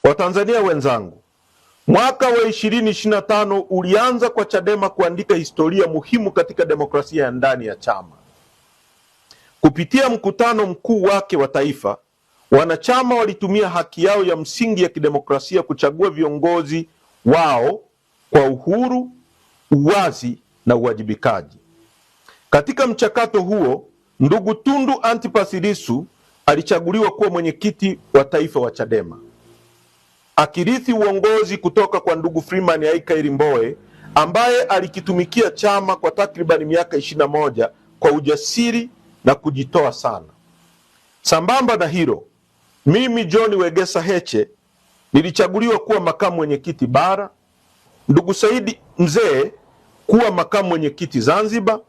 Watanzania wenzangu, mwaka wa 2025 ulianza kwa Chadema kuandika historia muhimu katika demokrasia ya ndani ya chama. Kupitia mkutano mkuu wake wa taifa, wanachama walitumia haki yao ya msingi ya kidemokrasia kuchagua viongozi wao kwa uhuru, uwazi na uwajibikaji. Katika mchakato huo, ndugu Tundu Antipas Lissu alichaguliwa kuwa mwenyekiti wa taifa wa Chadema, akirithi uongozi kutoka kwa ndugu Freeman Aikaeli Mbowe ambaye alikitumikia chama kwa takribani miaka 21 kwa ujasiri na kujitoa sana. Sambamba na hilo, mimi John Wegesa Heche nilichaguliwa kuwa makamu mwenyekiti bara, ndugu Saidi Mzee kuwa makamu mwenyekiti Zanzibar,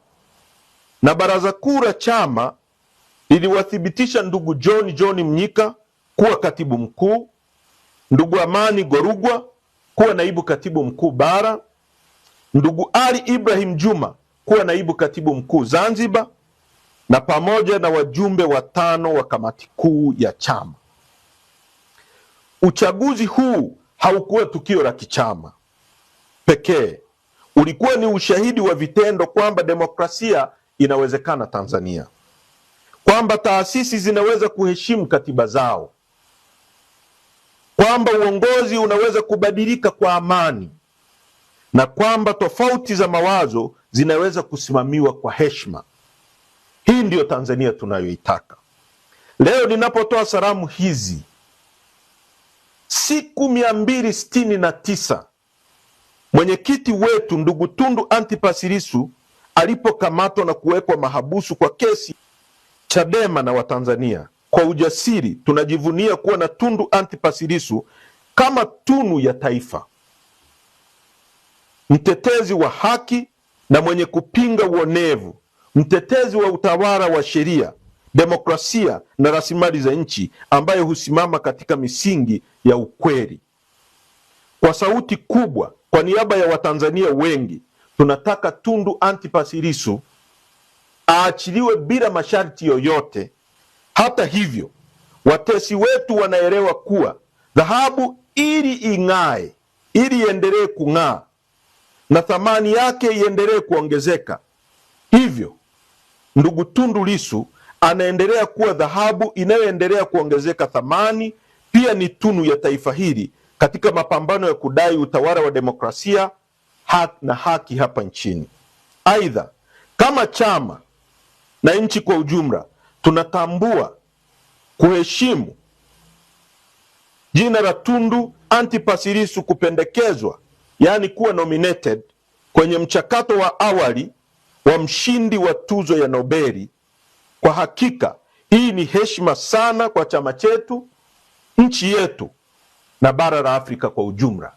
na baraza kuu la chama liliwathibitisha ndugu John Mnyika kuwa katibu mkuu, ndugu Amani Gorugwa kuwa naibu katibu mkuu bara, ndugu Ali Ibrahim Juma kuwa naibu katibu mkuu Zanzibar, na pamoja na wajumbe 5 wa kamati kuu ya chama. Uchaguzi huu haukuwa tukio la kichama pekee, ulikuwa ni ushahidi wa vitendo kwamba demokrasia inawezekana Tanzania, kwamba taasisi zinaweza kuheshimu katiba zao, kwamba uongozi unaweza kubadilika kwa amani, na kwamba tofauti za mawazo zinaweza kusimamiwa kwa heshima. Hii ndiyo Tanzania tunayoitaka. Leo ninapotoa salamu hizi, siku 269 mwenyekiti wetu ndugu Tundu Antipas Lissu alipokamatwa na kuwekwa mahabusu kwa kesi, Chadema na Watanzania kwa ujasiri tunajivunia kuwa na Tundu Antipas Lissu kama tunu ya taifa, mtetezi wa haki na mwenye kupinga uonevu, mtetezi wa utawala wa sheria, demokrasia na rasilimali za nchi, ambaye husimama katika misingi ya ukweli. Kwa sauti kubwa, kwa niaba ya Watanzania wengi, tunataka Tundu Antipas Lissu aachiliwe bila masharti yoyote. Hata hivyo, watesi wetu wanaelewa kuwa dhahabu ili ing'ae, ili iendelee kung'aa na thamani yake iendelee kuongezeka, hivyo ndugu Tundu Lissu anaendelea kuwa dhahabu inayoendelea kuongezeka thamani. Pia ni tunu ya taifa hili katika mapambano ya kudai utawala wa demokrasia na haki hapa nchini. Aidha, kama chama na nchi kwa ujumla, tunatambua, kuheshimu jina la Tundu Antipas Lissu kupendekezwa, yaani kuwa nominated kwenye mchakato wa awali wa mshindi wa tuzo ya Nobeli. Kwa hakika hii ni heshima sana kwa chama chetu, nchi yetu na bara la Afrika kwa ujumla.